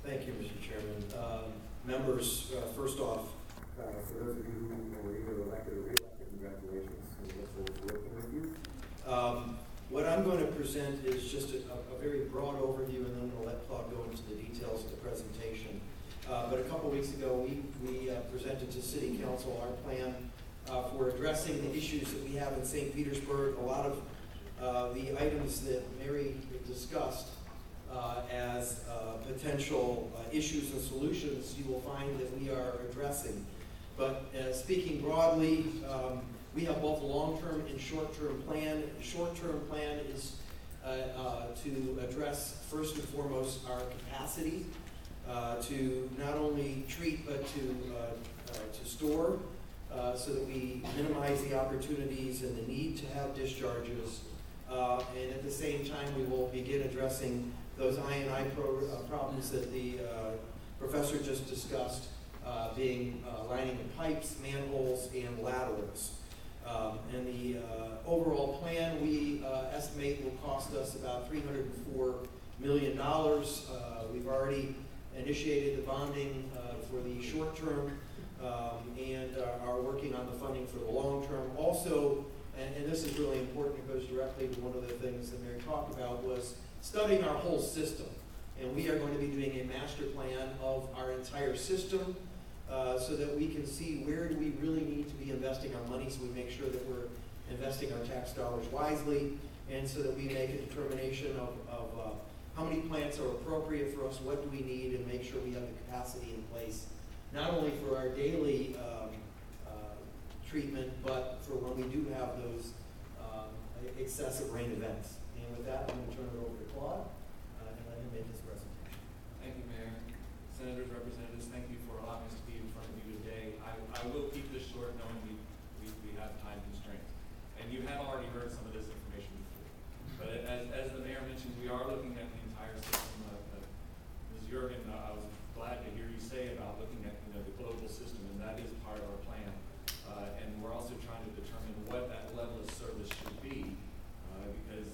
Thank you, Mr. Chairman. Members, first off, for those of you who were either elected or re-elected, congratulations. We look forward to working with you. What I'm going to present is just a very broad overview, and then I'm going to let Claude go into the details of the presentation. But a couple weeks ago, we presented to City Council our plan for addressing the issues that we have in St. Petersburg. A lot of the items that Mary discussed as potential issues and solutions, you will find that we are addressing. But speaking broadly, we have both a long-term and short-term plan. The short-term plan is to address, first and foremost, our capacity to not only treat but to store, so that we minimize the opportunities and the need to have discharges. And at the same time, we will begin addressing those I&I problems that the professor just discussed, being lining of pipes, manholes, and laterals. And the overall plan, we estimate, will cost us about $304 million. We've already initiated the bonding for the short term and are working on the funding for the long term. Also, and this is really important, it goes directly to one of the things that Mary talked about, was studying our whole system. And we are going to be doing a master plan of our entire system so that we can see where do we really need to be investing our money, so we make sure that we're investing our tax dollars wisely, and so that we make a determination of how many plants are appropriate for us, what do we need, and make sure we have the capacity in place, not only for our daily treatment, but for when we do have those excessive rain events. And with that, I'm going to turn it over to Claude and let him make his presentation. Thank you, Mayor. Senators, representatives, thank you for allowing us to be in front of you today. I will keep this short, knowing we have time constraints. And you have already heard some of this information before. But as the Mayor mentioned, we are looking at the entire system. Ms. Jurgen, I was glad to hear you say about looking at the global system, and that is part of our plan. And we're also trying to determine what that level of service should be, because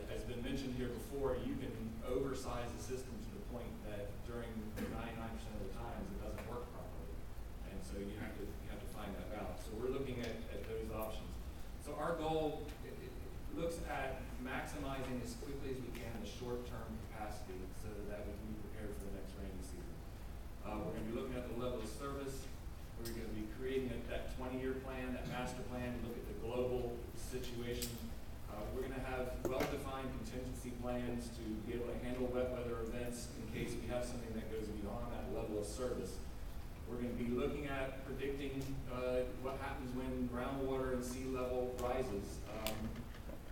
as been mentioned here before, you can oversize the system to the point that during 99% of the times it doesn't work properly, and so you have to find that balance. So we're looking at those options. So our goal it looks at maximizing as quickly as we can the short-term capacity so that we can be prepared for the next rainy season. We're going to be looking at the level of service. We're going to be creating that 20-year plan, that master plan, look at the global situation. We're going to have well-defined contingency plans to be able to handle wet weather events in case we have something that goes beyond that level of service. We're going to be looking at predicting what happens when groundwater and sea level rises.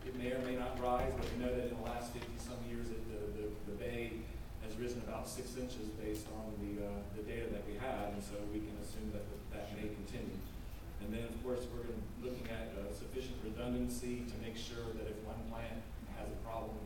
It may or may not rise, but we know that in the last 50-some years the bay has risen about 6 inches based on the data that we have, and so we can assume that may continue. And then, of course, we're going to be looking at sufficient redundancy to make sure that if one plant has a problem,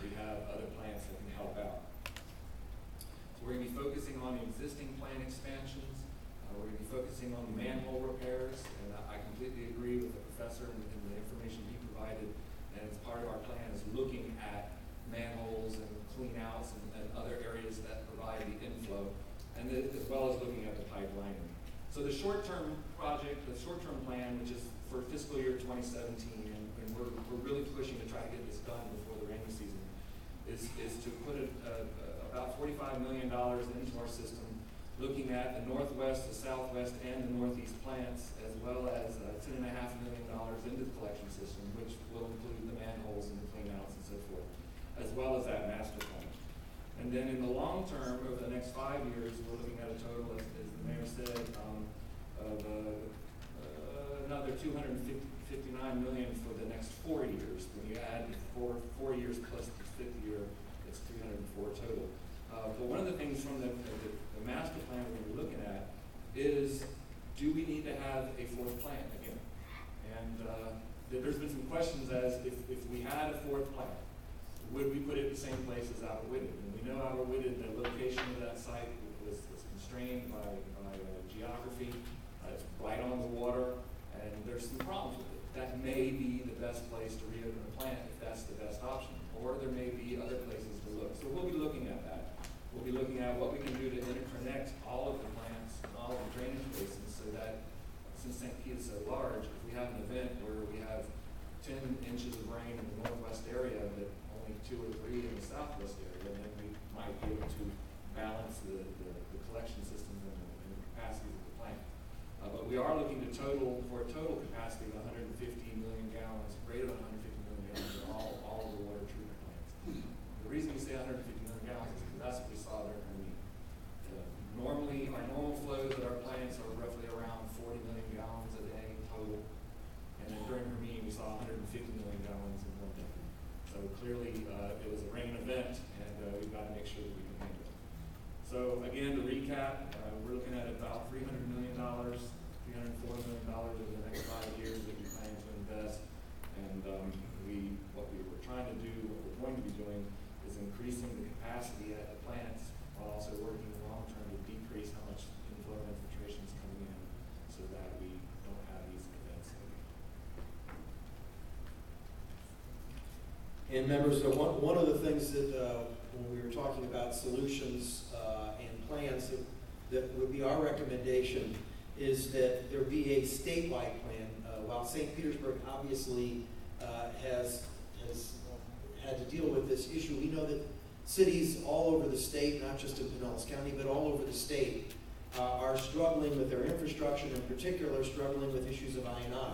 we have other plants that can help out. So we're going to be focusing on the existing plant expansions. We're going to be focusing on the manhole repairs, and I completely agree with the professor and the information he provided, and it's part of our plan is looking at manholes and clean outs and other areas that provide the inflow, and as well as looking at the pipelining. So the short-term project, the short-term plan, which is for fiscal year 2017, and we're really pushing to try to get this done before the rainy season, is to put about $45 million into our system, looking at the northwest, the southwest, and the northeast plants, as well as $10.5 million into the collection system, which will include the manholes and the clean-outs and so forth, as well as that master plan. And then in the long term, over the next 5 years, we're looking at a total, as the Mayor said, of another $259 million for the next 4 years. When you add 4 years plus the 5th year, it's 304 total. But one of the things from the master plan we're looking at is, do we need to have a 4th plant again? And there's been some questions as if we had a 4th plant, would we put it in the same place as Outer Whitted? And we know Outer Whitted, the location of that site was constrained by geography. It's right on the water, and there's some problems with it. That may be the best place to reopen a plant if that's the best option, or there may be other places to look. So we'll be looking at that. the southwest area, then we might be able to balance the collection systems and the capacities of the plant. But we are looking to for a total capacity of 150 million gallons, greater than 150 million gallons in all of the water treatment plants. The reason we say 150 million gallons is because that's what we saw there. Normally, our normal flows at our plants are roughly around 40 million gallons a day total. And then during Hermine, we saw 150 million gallons in one day. So clearly, it was a rain event, and we've got to make sure that we can handle it. So again, to recap, we're looking at about $300 million, $340 million over the next 5 years that we plan to invest. And what we were trying to do, what we're going to be doing, is increasing the capacity at the plants while also working long term to decrease how much inflow and infiltration is coming in so that we don't have these events again. And members, one of the things that when we were talking about solutions and plans that would be our recommendation is that there be a statewide plan. While St. Petersburg obviously has had to deal with this issue, we know that cities all over the state, not just in Pinellas County, but all over the state, are struggling with their infrastructure, and in particular struggling with issues of I&I.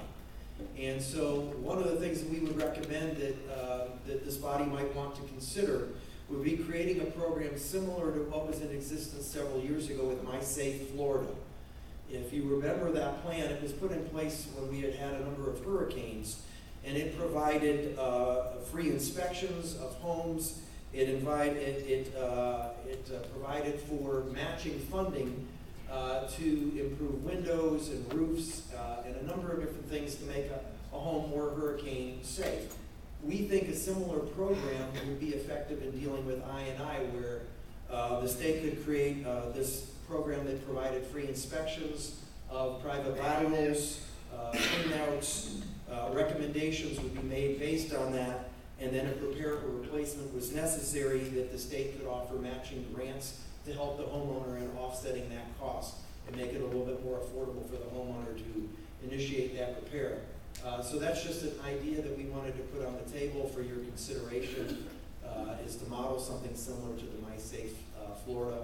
And so one of the things that we would recommend that this body might want to consider would be creating a program similar to what was in existence several years ago with My Safe Florida. If you remember that plan, it was put in place when we had a number of hurricanes, and it provided free inspections of homes. It provided for matching funding to improve windows and roofs and a number of different things to make a home more hurricane safe. We think a similar program would be effective in dealing with I&I, where the state could create this program that provided free inspections of private laterals, cleanouts, recommendations would be made based on that, and then if repair or replacement was necessary, that the state could offer matching grants to help the homeowner in offsetting that cost and make it a little bit more affordable for the homeowner to initiate that repair. So that's just an idea that we wanted to put on the table for your consideration, is to model something similar to the My Safe Florida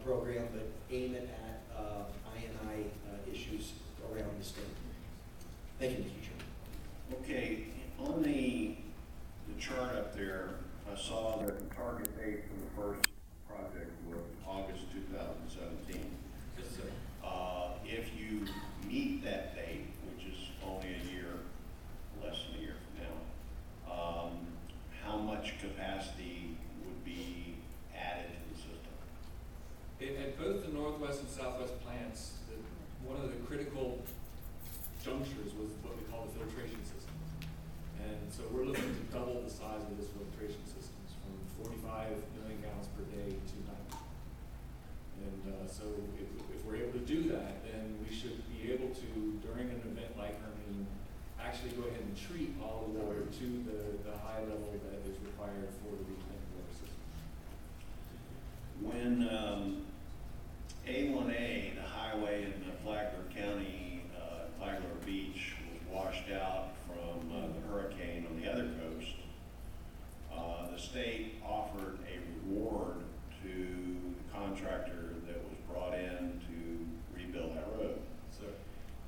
program, but aim it at I&I issues around the state. Thank you, Mr. Chairman. Okay, on the chart up there, I saw that the target date for the first project was August 2017. Yes, sir. If you meet that date, which is only a year, less than a year from now, how much capacity would be added to the system? At both the northwest and southwest plants, one of the critical junctures was what we call the filtration systems. And so we're looking to double the size of this filtration systems from 45 million gallons per day to 90. And so if we're able to do that, then we should be able to, during an event like Hermine, actually go ahead and treat all the water to the high level that is required for the reclaimed water system. When A1A, the highway in Flagler County, Flagler Beach, was washed out from the hurricane on the other coast, the state offered a reward to the contractor that was brought in to rebuild that road. So,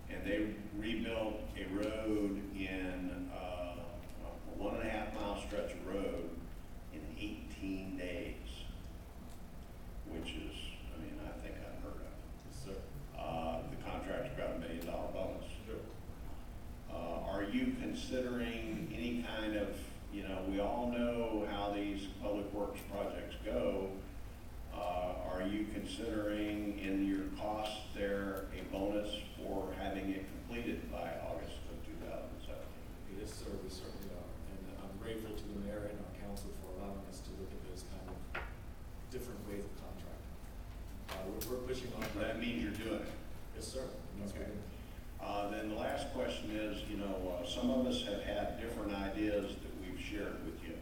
And they rebuilt a road in a 1.5 mile stretch of road in 18 days, which is, I mean, I think unheard of. yes, sir. The contractor got $1 million bonus. Sure. Are you considering any kind of, we all know how these public works projects go. Are you considering in your cost there a bonus for having it completed by August of 2017? Yes, sir, we certainly are. And I'm grateful to the mayor and our council for allowing us to look at those kind of different ways of contracting. We're pushing on that. That means you're doing it. Yes, sir. And that's Okay. what Then the last question is, some of us have had different ideas that we've shared with you.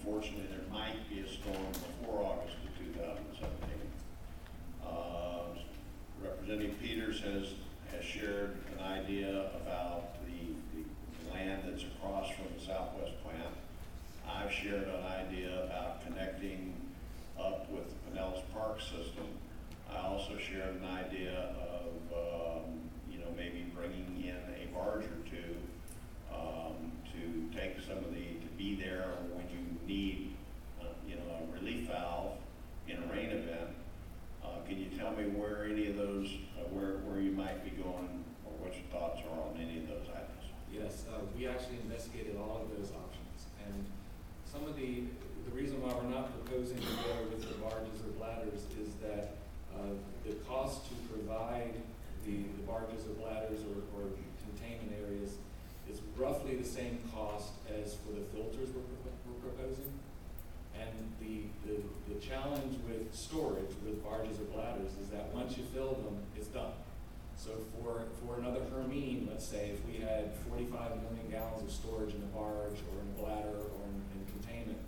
Unfortunately, there might be a storm before August of 2017. Representative Peters has shared an idea about the land that's across from the Southwest plant. shared an idea about connecting up with the Pinellas Park system. I also shared an idea of, maybe bringing in a barge or two to take some of to be there when you need, a relief valve in a rain event. Can you tell me where any of those, where you might be going, or what your thoughts are on any of those items? Yes, we actually investigated all of those options, and some of the reason why we're not proposing to go with the barges or bladders is that the cost to provide the barges or bladders or containment areas is roughly the same cost as for the filters we're proposing. And the challenge with storage with barges or bladders is that once you fill them, it's done. So for another Hermine, let's say, if we had 45 million gallons of storage in a barge or in a bladder or in containment,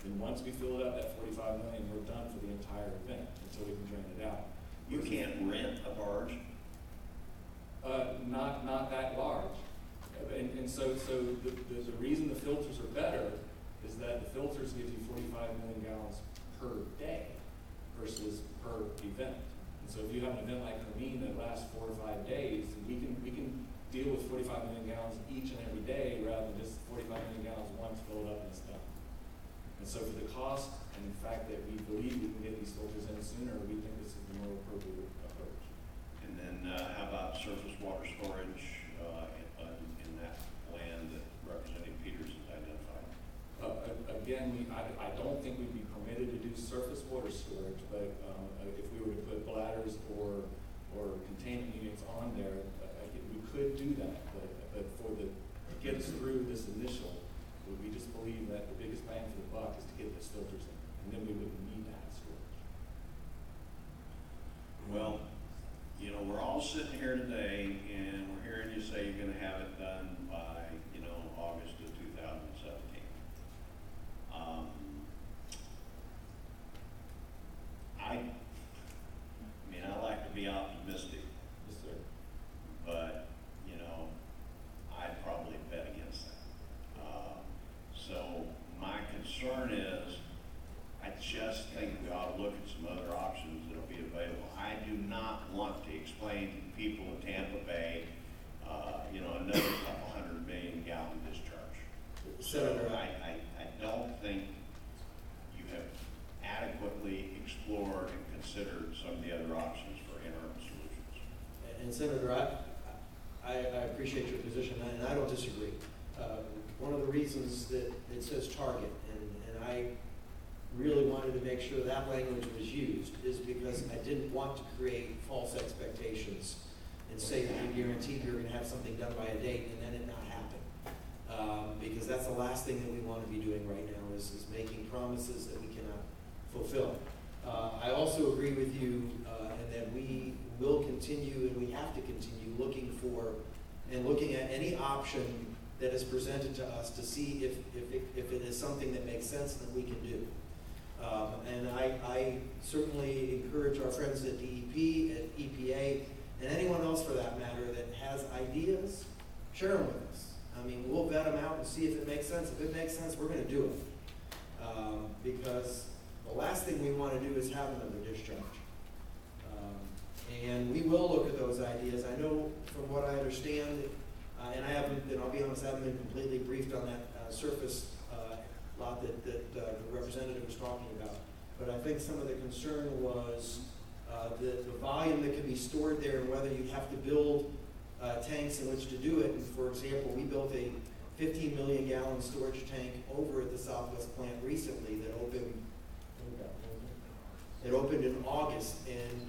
then once we fill it up, that 45 million, we're done for the entire event until we can drain it out. You can't rent a barge? Not that large. And so the reason the filters are better is that the filters give you 45 million gallons per day versus per event. And so if you have an event like Hermine that lasts 4 or 5 days, we can deal with 45 million gallons each and every day rather than just 45 million gallons once filled up and it's done. And so for the cost and the fact that we believe we can get these filters in sooner, we think this is the more appropriate approach. And then how about surface water storage in that land that Representative Peters has identified? Again, I don't think we'd be permitted to do surface water storage, but if we were to put bladders or containment units on there, we could do that. But to get us through this initial, we just believe that the biggest bang for the buck is to get those filters in, and then we wouldn't need to have storage. Well, we're all sitting here today, and we're hearing you say you're going to have it done by, August of 2017. I like to be optimistic, Yes, sir. but, I'd probably bet against that. So my concern is, I just think we ought to look at some other options that'll be available. I do not want to explain to the people of Tampa Bay, another couple 100 million gallon discharge. Senator, So I don't think you have adequately explored and considered some of the other options for interim solutions. and Senator, I appreciate your position, and I don't disagree. One of the reasons that it says target, and I really wanted to make sure that language was used, is because I didn't want to create false expectations and say that you guaranteed you're going to have something done by a date and then it not happen. Because that's the last thing that we want to be doing right now is making promises that we cannot fulfill. I also agree with you and that we will continue and we have to continue looking at any option that is presented to us to see if it is something that makes sense that we can do. And I certainly encourage our friends at DEP, at EPA, and anyone else for that matter that has ideas, share them with us. We'll vet them out and see if it makes sense. If it makes sense, we're going to do it. Because the last thing we want to do is have another discharge. And we will look at those ideas. I know from what I understand, and I'll be honest, I haven't been completely briefed on that surface lot that the representative was talking about. But I think some of the concern was the volume that could be stored there and whether you'd have to build tanks in which to do it. And for example, we built a 15 million gallon storage tank over at the Southwest plant recently that opened. It opened in August, and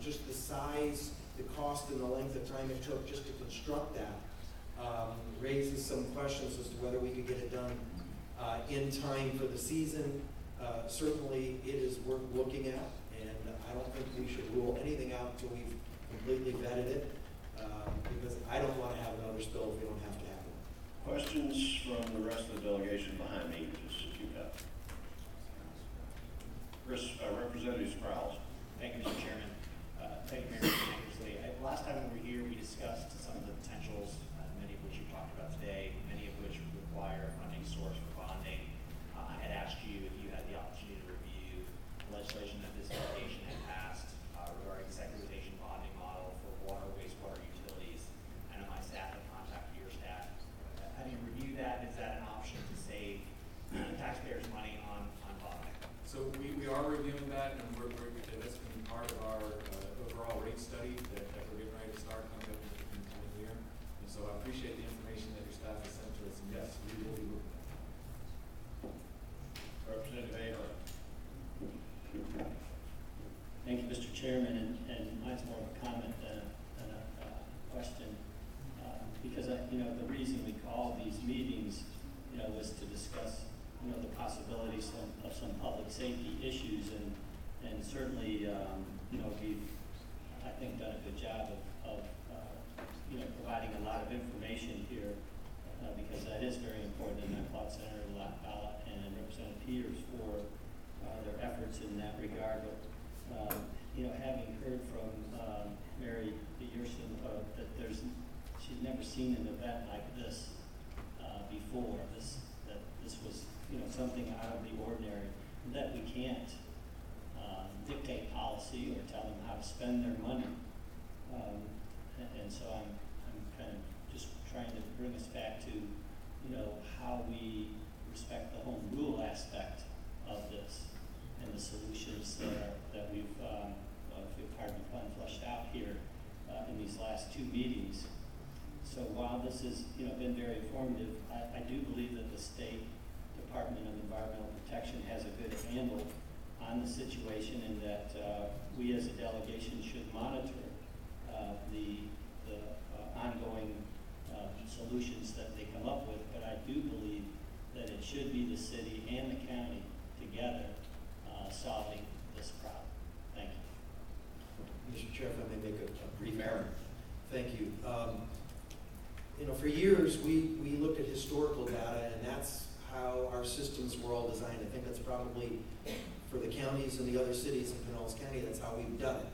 just the size, the cost, and the length of time it took just to construct that raises some questions as to whether we could get it done in time for the season. Certainly, it is worth looking at, and I don't think we should rule anything out until we've completely vetted it, because I don't want to have another spill if we don't have to have it. Questions from the rest of the delegation behind me, just if you have. Representative Sprouse. Thank you, Mr. Chairman. Thank you, Mayor Tankersley. Last time we were here, we discussed some of the potentials, many of which you talked about today, many of which require a funding source for bonding. audit study that we're getting ready to start coming up in the coming year. And so I appreciate the information that your staff has sent to us, and yes, we will be moving. Representative Ahern. Thank you, Mr. Chairman, and mine's more of a comment than a question. Because the reason we call these meetings, was to discuss, the possibilities of some public safety issues, and certainly, we've, I think, done a good job of providing a lot of information here, because that is very important, and I applaud Senator Ballot and Representative Peters for their efforts in that regard. But, having heard from Mary Yerson that she's never seen an event like this before. That this was something out of the ordinary, and that we can't dictate policy or tell them how to spend their money. And so I'm kind of just trying to bring us back to how we respect the home rule aspect of this and the solutions that we've fleshed out here in these last two meetings. So while this has been very informative, I do believe that the State Department of Environmental Protection has a good handle on the situation, and that we as a delegation should monitor the ongoing solutions that they come up with. But I do believe that it should be the city and the county together solving this problem. Thank you. Mr. Chair, if I may make a brief comment. Thank you. For years, we looked at historical data, and that's how our systems were all designed. I think that's probably, for the counties and the other cities in Pinellas County, that's how we've done it.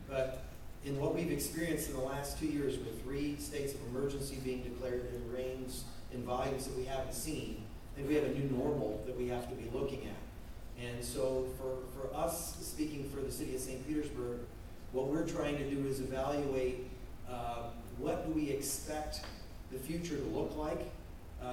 But in what we've experienced in the last 2 years, with 3 states of emergency being declared in rains in volumes that we haven't seen, I think we have a new normal that we have to be looking at. And so for us, speaking for the city of St. Petersburg, what we're trying to do is evaluate what do we expect the future to look like,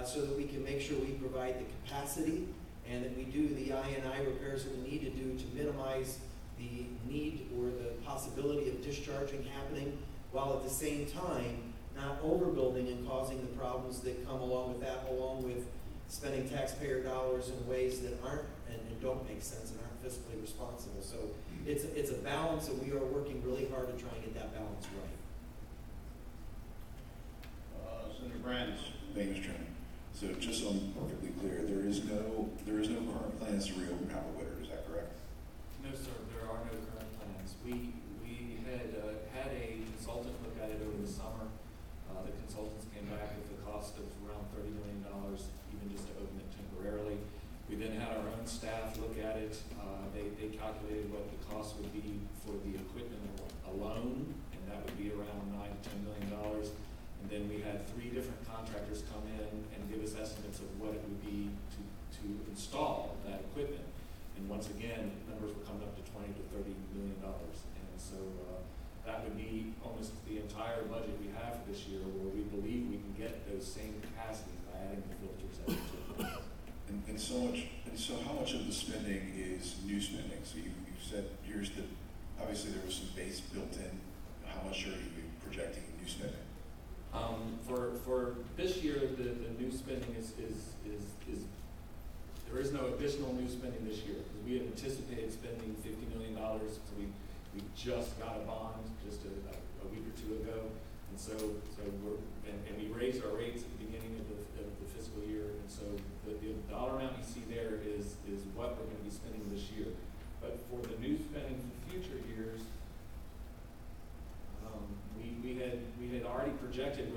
so that we can make sure we provide the capacity and that we do the I&I repairs that we need to do to minimize the need or the possibility of discharging happening, while at the same time not overbuilding and causing the problems that come along with that, along with spending taxpayer dollars in ways that aren't and don't make sense and aren't fiscally responsible. So it's a balance, and we are working really hard to try and get that balance right. Senator Brandes. Thank you, Mr. Chairman. So just so I'm perfectly clear, there is no current plans to reopen Applewater, is that correct? No, sir, there are no current plans. We had had a consultant look at it over the summer. The consultants came back with a cost of around $30 million, even just to open it temporarily. We then had our own staff look at it. They calculated what the cost would be for the equipment alone, and that would be around $9 to $10 million. And then we had 3 different contractors come in and give us estimates of what it would be to install that equipment. And once again, numbers were coming up to $20 to $30 million. And so that would be almost the entire budget we have for this year, where we believe we can get those same capacities by adding the filters at the So how much of the spending is new spending? So you said obviously there was some base built in. How much are you projecting new spending? For this year, the new spending is there is no additional new spending this year, because we had anticipated spending $50 million. So we just got a bond just a week or 2 ago, and so we raised our rates at the beginning of the fiscal year, and so the dollar amount you see there is what we're going to be spending this year. But for the new spending for future years, we had already projected